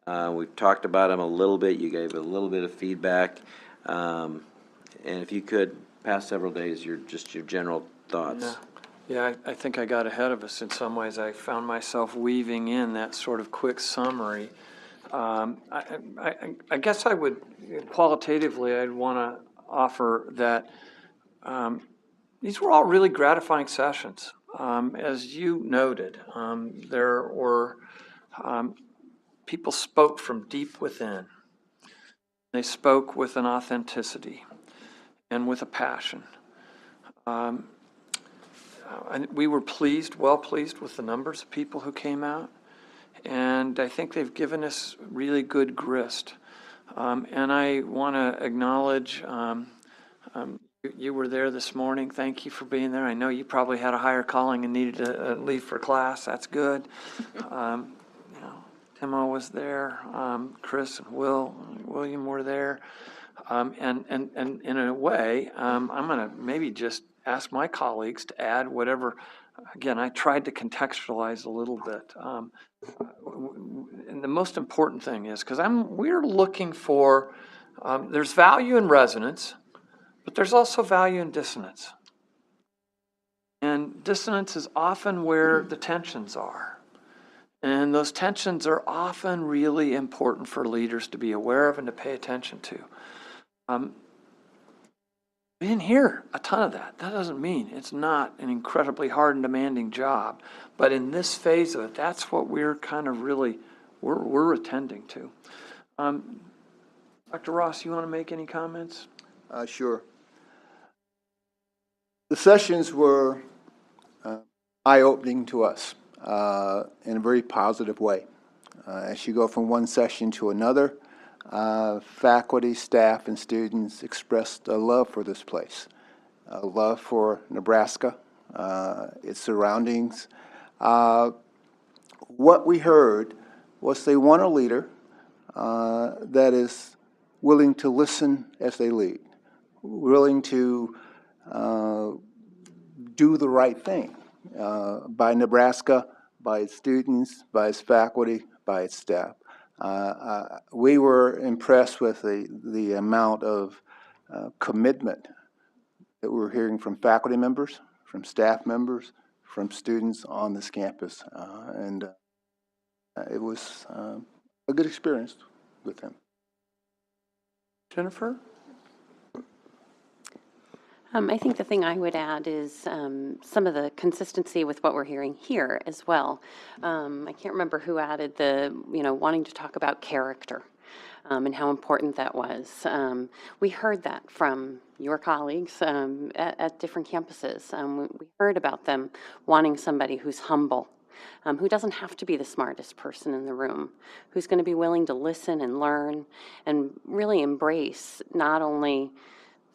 Speaker 1: We've talked about them a little bit. You gave a little bit of feedback. And if you could, past several days, your general thoughts.
Speaker 5: Yeah, I think I got ahead of us in some ways. I found myself weaving in that sort of quick summary. I guess I would, qualitatively, I'd want to offer that these were all really gratifying sessions. As you noted, there were people spoke from deep within. They spoke with an authenticity and with a passion. We were well pleased with the numbers of people who came out, and I think they've given us really good grist. And I want to acknowledge You were there this morning. Thank you for being there. I know you probably had a higher calling and needed to leave for class. That's good. You know, Timo was there. Chris and William were there. And in a way, I'm going to maybe just ask my colleagues to add whatever. Again, I tried to contextualize a little bit. And the most important thing is, because we're looking for, there's value in resonance, but there's also value in dissonance. And dissonance is often where the tensions are. And those tensions are often really important for leaders to be aware of and to pay attention to. We didn't hear a ton of that. That doesn't mean it's not an incredibly hard and demanding job. But in this phase of it, that's what we're kind of really, we're attending to. Dr. Ross, you want to make any comments?
Speaker 9: Sure. The sessions were eye-opening to us in a very positive way. As you go from one session to another, faculty, staff, and students expressed a love for this place, a love for Nebraska, its surroundings. What we heard was they want a leader that is willing to listen as they lead, willing to do the right thing by Nebraska, by its students, by its faculty, by its staff. We were impressed with the amount of commitment that we were hearing from faculty members, from staff members, from students on this campus. And it was a good experience with them.
Speaker 5: Jennifer?
Speaker 10: I think the thing I would add is some of the consistency with what we're hearing here as well. I can't remember who added the, wanting to talk about character and how important that was. We heard that from your colleagues at different campuses. We heard about them wanting somebody who's humble, who doesn't have to be the smartest person in the room, who's going to be willing to listen and learn and really embrace not only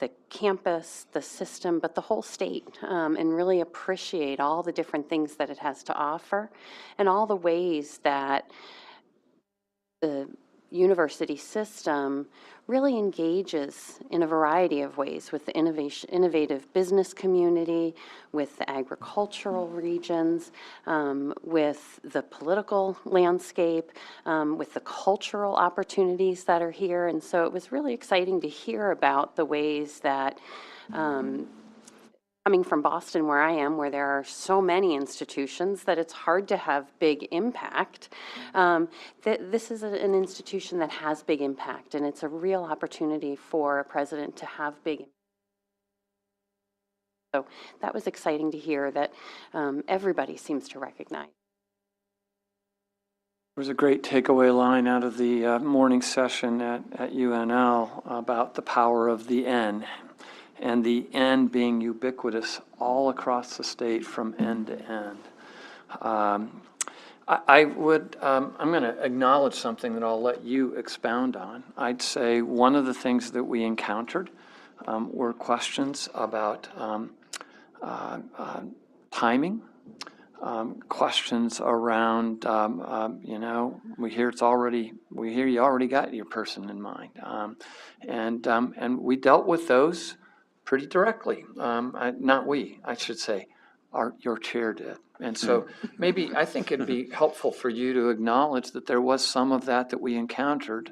Speaker 10: the campus, the system, but the whole state, and really appreciate all the different things that it has to offer and all the ways that the university system really engages in a variety of ways with the innovative business community, with the agricultural regions, with the political landscape, with the cultural opportunities that are here. And so it was really exciting to hear about the ways that coming from Boston, where I am, where there are so many institutions that it's hard to have big impact, this is an institution that has big impact, and it's a real opportunity for a president to have big impact. So that was exciting to hear that everybody seems to recognize.
Speaker 5: There was a great takeaway line out of the morning session at UNL about the power of the N. And the N being ubiquitous all across the state from end to end. I'm going to acknowledge something that I'll let you expound on. I'd say one of the things that we encountered were questions about timing, questions around, we hear you already got your person in mind. And we dealt with those pretty directly. Not we, I should say, your chair did. And so maybe I think it'd be helpful for you to acknowledge that there was some of that we encountered.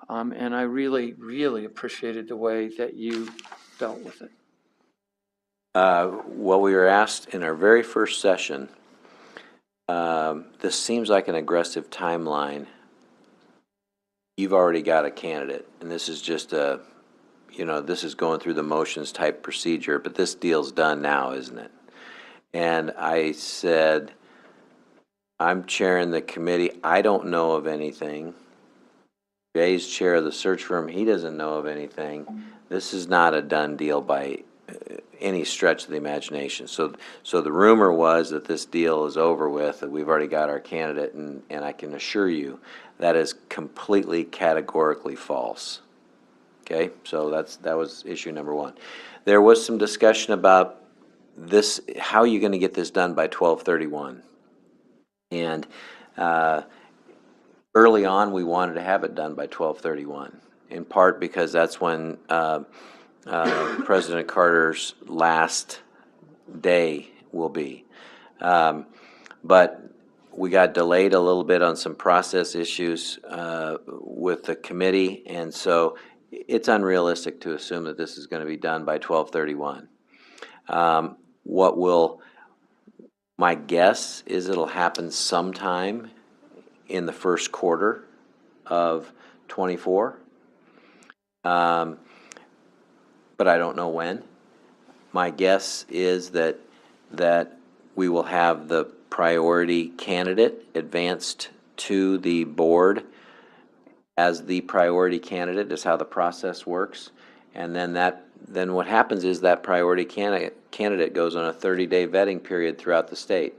Speaker 5: And I really, really appreciated the way that you dealt with it.
Speaker 1: Well, we were asked in our very first session, this seems like an aggressive timeline. You've already got a candidate, and this is just this is going through the motions type procedure, but this deal's done now, isn't it? And I said, I'm chairing the committee. I don't know of anything. Jay's chair of the search firm. He doesn't know of anything. This is not a done deal by any stretch of the imagination. So the rumor was that this deal is over with, that we've already got our candidate, and I can assure you that is completely categorically false. Okay, so that was issue number one. There was some discussion about this, how are you going to get this done by 12/31? And early on, we wanted to have it done by 12/31, in part because that's when President Carter's last day will be. But we got delayed a little bit on some process issues with the committee, and so it's unrealistic to assume that this is going to be done by 12/31. My guess is it'll happen sometime in the first quarter of '24, but I don't know when. My guess is that we will have the priority candidate advanced to the board as the priority candidate, is how the process works. And then what happens is that priority candidate goes on a 30-day vetting period throughout the state.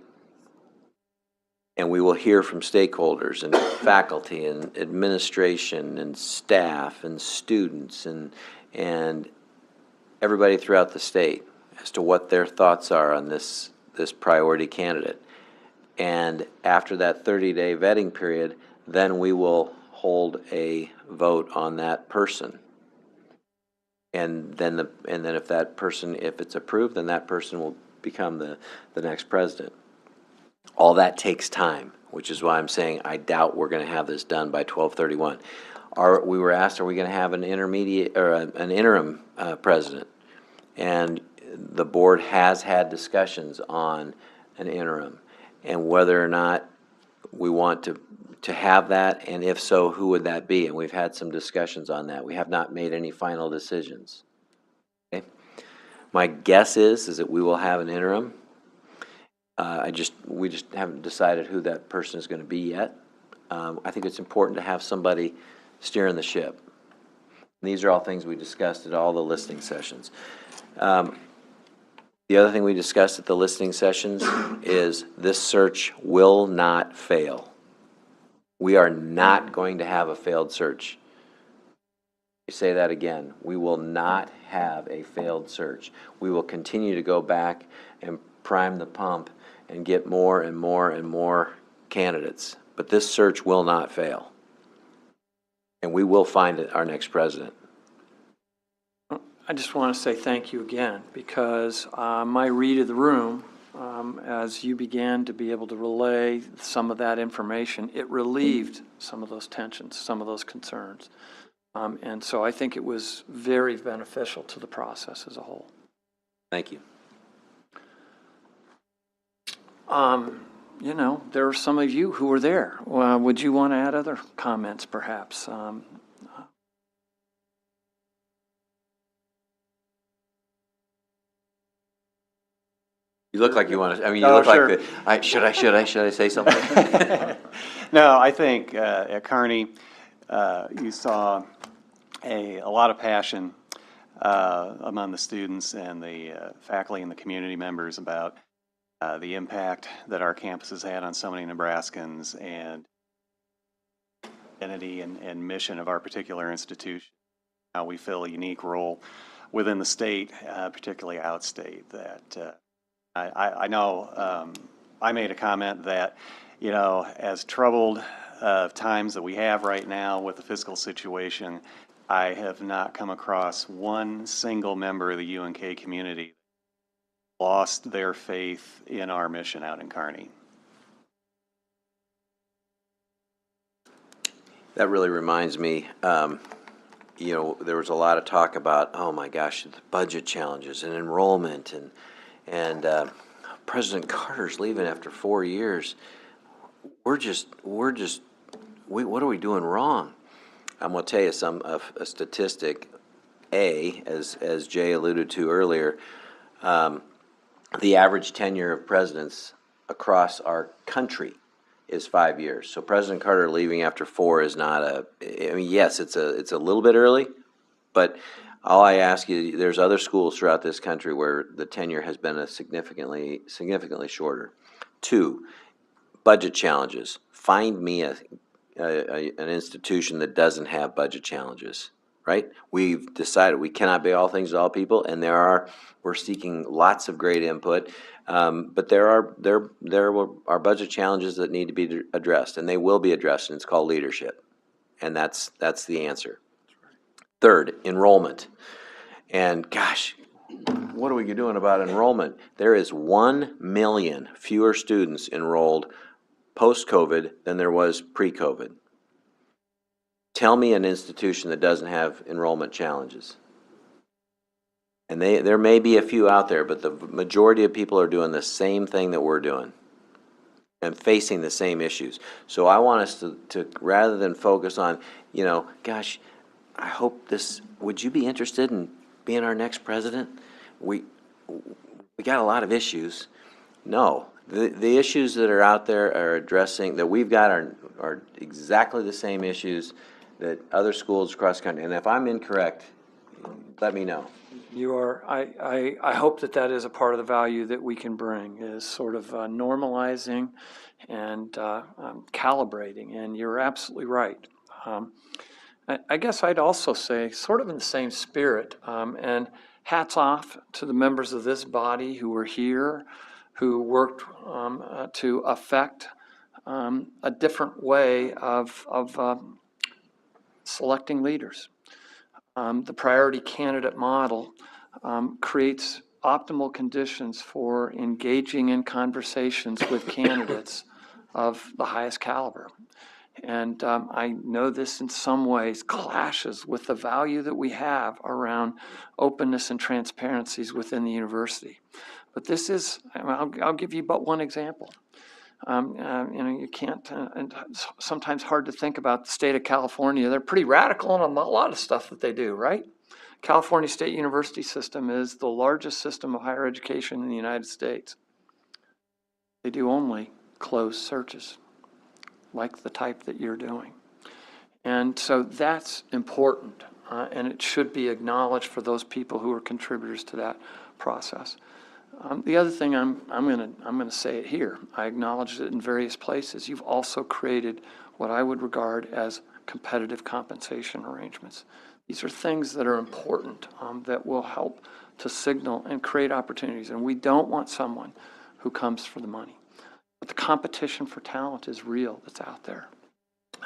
Speaker 1: And we will hear from stakeholders and faculty and administration and staff and students and everybody throughout the state as to what their thoughts are on this priority candidate. And after that 30-day vetting period, then we will hold a vote on that person. And then if that person, if it's approved, then that person will become the next president. All that takes time, which is why I'm saying I doubt we're going to have this done by 12/31. We were asked, are we going to have an intermediate or an interim president? And the board has had discussions on an interim and whether or not we want to have that, and if so, who would that be? And we've had some discussions on that. We have not made any final decisions. Okay? My guess is that we will have an interim. We just haven't decided who that person is going to be yet. I think it's important to have somebody steering the ship. And these are all things we discussed at all the listening sessions. The other thing we discussed at the listening sessions is this search will not fail. We are not going to have a failed search. I say that again. We will not have a failed search. We will continue to go back and prime the pump and get more and more and more candidates. But this search will not fail. And we will find our next president.
Speaker 5: I just want to say thank you again, because my read of the room, as you began to be able to relay some of that information, it relieved some of those tensions, some of those concerns. And so I think it was very beneficial to the process as a whole.
Speaker 1: Thank you.
Speaker 5: You know, there are some of you who were there. Would you want to add other comments, perhaps?
Speaker 1: You look like you want to. I mean, you look
Speaker 13: sure.
Speaker 1: like should I say something?
Speaker 13: No, I think at Kearney, you saw a lot of passion among the students and the faculty and the community members about the impact that our campus has had on so many Nebraskans and identity and mission of our particular institution. How we fill a unique role within the state, particularly outstate. That I know I made a comment that, you know, as troubled times that we have right now with the fiscal situation, I have not come across one single member of the UNK community lost their faith in our mission out in Kearney.
Speaker 1: That really reminds me, you know, there was a lot of talk about, oh my gosh, the budget challenges and enrollment and President Carter's leaving after 4 years. What are we doing wrong? I'm going to tell you a statistic. As Jay alluded to earlier, the average tenure of presidents across our country is 5 years. So President Carter leaving after 4 is not I mean, yes, it's a little bit early, but all I ask you, there's other schools throughout this country where the tenure has been significantly shorter. 2, budget challenges. Find me an institution that doesn't have budget challenges, right? We've decided we cannot be all things to all people, and we're seeking lots of great input. But there are budget challenges that need to be addressed, and they will be addressed, and it's called leadership. And that's the answer. Third, enrollment. And gosh, what are we doing about enrollment? There is 1 million fewer students enrolled post-COVID than there was pre-COVID. Tell me an institution that doesn't have enrollment challenges. And there may be a few out there, but the majority of people are doing the same thing that we're doing and facing the same issues. So I want us to rather than focus on, gosh, I hope would you be interested in being our next president? We got a lot of issues. No, the issues that are out there are addressing, that we've got are exactly the same issues that other schools across the country. And if I'm incorrect, let me know.
Speaker 5: You are. I hope that is a part of the value that we can bring, is sort of normalizing and calibrating. And you're absolutely right. I guess I'd also say, sort of in the same spirit, and hats off to the members of this body who were here, who worked to affect a different way of selecting leaders. The priority candidate model creates optimal conditions for engaging in conversations with candidates of the highest caliber. And I know this in some ways clashes with the value that we have around openness and transparencies within the university. But this is, I'll give you but one example. You can't, and sometimes hard to think about the state of California. They're pretty radical in a lot of stuff that they do, right? California State University system is the largest system of higher education in the United States. They do only closed searches, like the type that you're doing. And so that's important, and it should be acknowledged for those people who are contributors to that process. The other thing, I'm going to say it here. I acknowledged it in various places. You've also created what I would regard as competitive compensation arrangements. These are things that are important, that will help to signal and create opportunities. And we don't want someone who comes for the money. But the competition for talent is real, that's out there.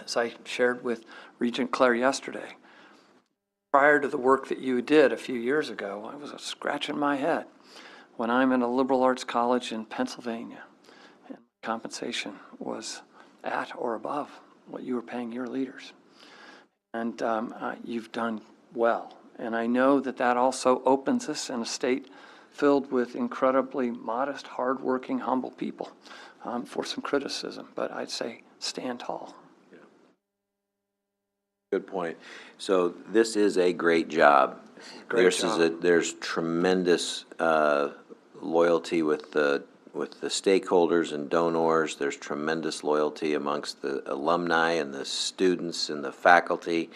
Speaker 5: As I shared with Regent Claire yesterday, prior to the work that you did a few years ago, I was scratching my head when I'm in a liberal arts college in Pennsylvania, and compensation was at or above what you were paying your leaders. And you've done well. And I know that also opens us in a state filled with incredibly modest, hardworking, humble people, for some criticism. But I'd say stand tall.
Speaker 1: Yeah. Good point. So this is a great job. There's tremendous loyalty with the stakeholders and donors. There's tremendous loyalty amongst the alumni and the students and the faculty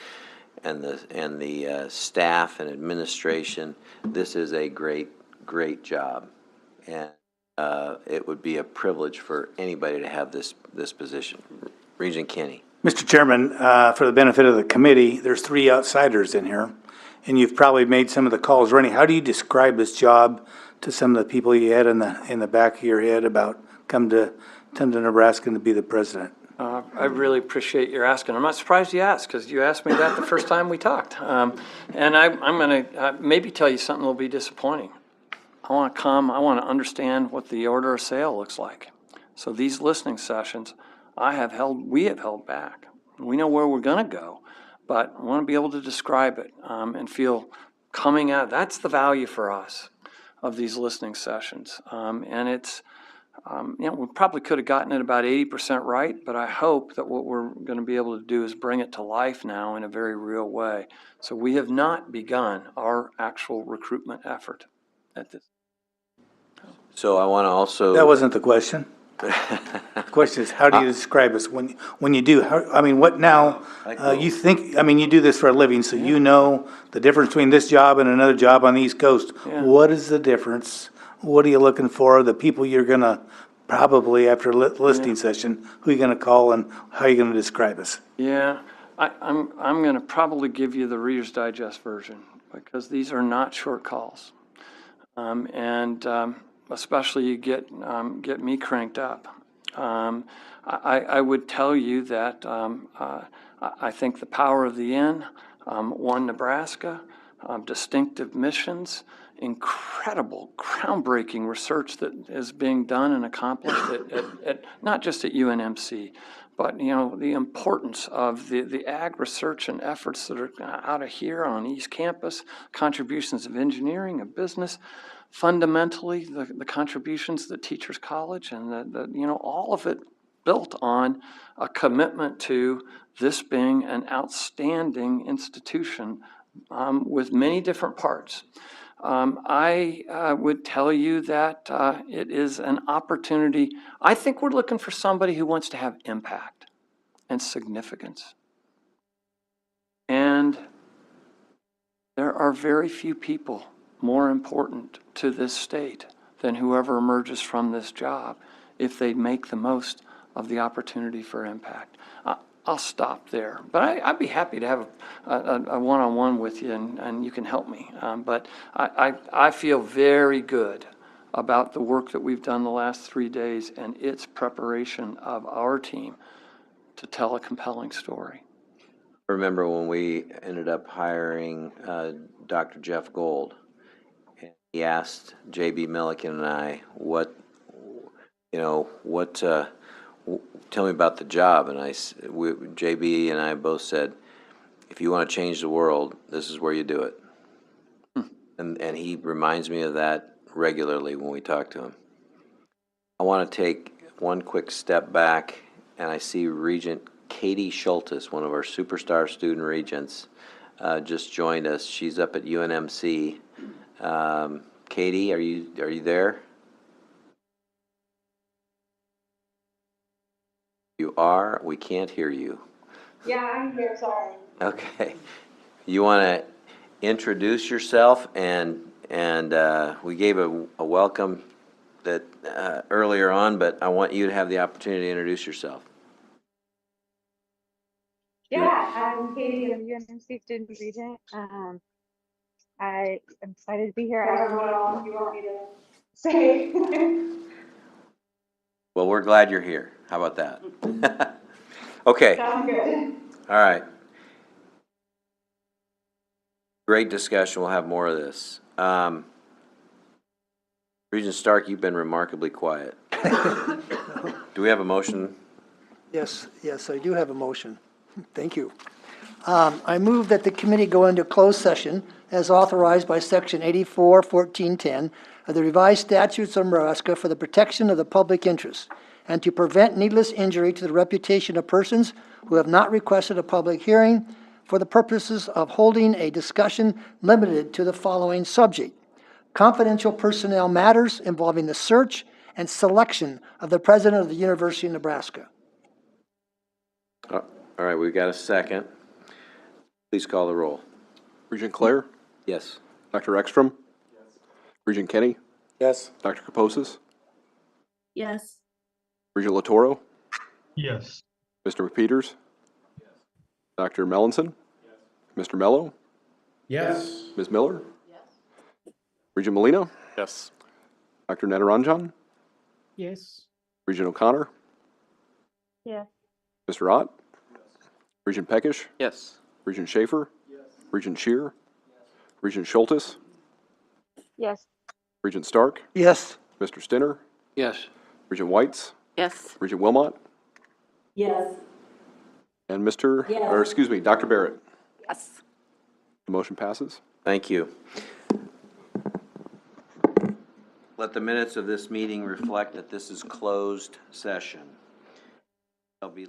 Speaker 1: and the staff and administration. This is a great job, and it would be a privilege for anybody to have this position. Regent Kinney.
Speaker 16: Mr. Chairman, for the benefit of the committee, there's 3 outsiders in here, and you've probably made some of the calls running. How do you describe this job to some of the people you had in the back of your head about come to Nebraska and to be the president?
Speaker 5: I really appreciate your asking. I'm not surprised you asked, because you asked me that the first time we talked. And I'm going to maybe tell you something that will be disappointing. I want to understand what the order of sale looks like. So these listening sessions we have held back. We know where we're going to go, but I want to be able to describe it and feel coming out. That's the value for us of these listening sessions. And it's, we probably could have gotten it about 80% right, but I hope that what we're going to be able to do is bring it to life now in a very real way. So we have not begun our actual recruitment effort at this.
Speaker 1: So I want to also...
Speaker 16: That wasn't the question. The question is, how do you describe us when you do? What now? You think? You do this for a living, so you know the difference between this job and another job on the East Coast. Yeah. What is the difference? What are you looking for? The people you're gonna probably after a listening session, who are you gonna call, and how are you gonna describe us?
Speaker 5: Yeah, I'm going to probably give you the Reader's Digest version because these are not short calls. Especially you get me cranked up. I would tell you that I think the power of the N, One Nebraska, distinctive missions, incredible, groundbreaking research that is being done and accomplished at not just at UNMC, but the importance of the ag research and efforts that are out of here on East Campus, contributions of engineering, of business, fundamentally the contributions that Teachers College and all of it built on a commitment to this being an outstanding institution with many different parts. I would tell you that it is an opportunity. I think we're looking for somebody who wants to have impact and significance. And there are very few people more important to this state than whoever emerges from this job if they make the most of the opportunity for impact. I'll stop there, but I'd be happy to have a one-on-one with you and you can help me. But I feel very good about the work that we've done the last 3 days and its preparation of our team to tell a compelling story.
Speaker 1: Remember when we ended up hiring Dr. Jeff Gold, and he asked J.B. Milliken and I, tell me about the job, and JB and I both said, if you want to change the world, this is where you do it. And he reminds me of that regularly when we talk to him. I want to take one quick step back, and I see Regent Katie Schultes, one of our superstar student regents, just joined us. She's up at UNMC. Katie, are you there? You are. We can't hear you.
Speaker 11: Yeah, I'm here, sorry.
Speaker 1: Okay. You want to introduce yourself, and we gave a welcome that earlier on, but I want you to have the opportunity to introduce yourself.
Speaker 11: Yeah, I'm Katie. I'm a UNMC student regent. I am excited to be here. I don't know what else you want me to say.
Speaker 1: Well, we're glad you're here. How about that? Okay.
Speaker 11: Sounds good.
Speaker 1: All right. Great discussion. We'll have more of this. Regent Stark, you've been remarkably quiet. Do we have a motion?
Speaker 20: Yes, I do have a motion. Thank you. I move that the committee go into closed session as authorized by Section 84-1410 of the revised statutes of Nebraska for the protection of the public interest and to prevent needless injury to the reputation of persons who have not requested a public hearing for the purposes of holding a discussion limited to the following subject: confidential personnel matters involving the search and selection of the president of the University of Nebraska.
Speaker 1: All right, we've got a second. Please call the roll.
Speaker 12: Regent Clare?
Speaker 1: Yes.
Speaker 12: Dr. Ekstrom? Yes. Regent Kenny?
Speaker 16: Yes.
Speaker 12: Dr. Kaposis?
Speaker 4: Yes.
Speaker 12: Regent Latoro?
Speaker 24: Yes.
Speaker 12: Mr. McPeters? Yes. Dr. Mellinson? Yes. Mr. Mello?
Speaker 23: Yes.
Speaker 12: Ms. Miller? Yes. Regent Molina?
Speaker 8: Yes.
Speaker 12: Dr. Netaranjan?
Speaker 25: Yes.
Speaker 12: Regent O'Connor?
Speaker 11: Yeah.
Speaker 12: Mr. Ott? Yes. Regent Peckish?
Speaker 19: Yes.
Speaker 12: Regent Schaefer? Yes. Regent Shear? Yes. Regent Schultes?
Speaker 11: Yes.
Speaker 12: Regent Stark?
Speaker 20: Yes.
Speaker 12: Mr. Stinner?
Speaker 6: Yes.
Speaker 12: Regent Whites?
Speaker 18: Yes.
Speaker 12: Regent Wilmot?
Speaker 18: Yes.
Speaker 12: And Dr. Barrett?
Speaker 18: Yes.
Speaker 12: The motion passes.
Speaker 1: Thank you. Let the minutes of this meeting reflect that this is closed session. There'll be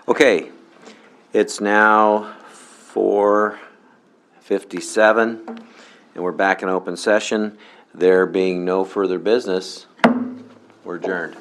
Speaker 1: Okay, it's now 4:57, and we're back in open session. There being no further business, we're adjourned.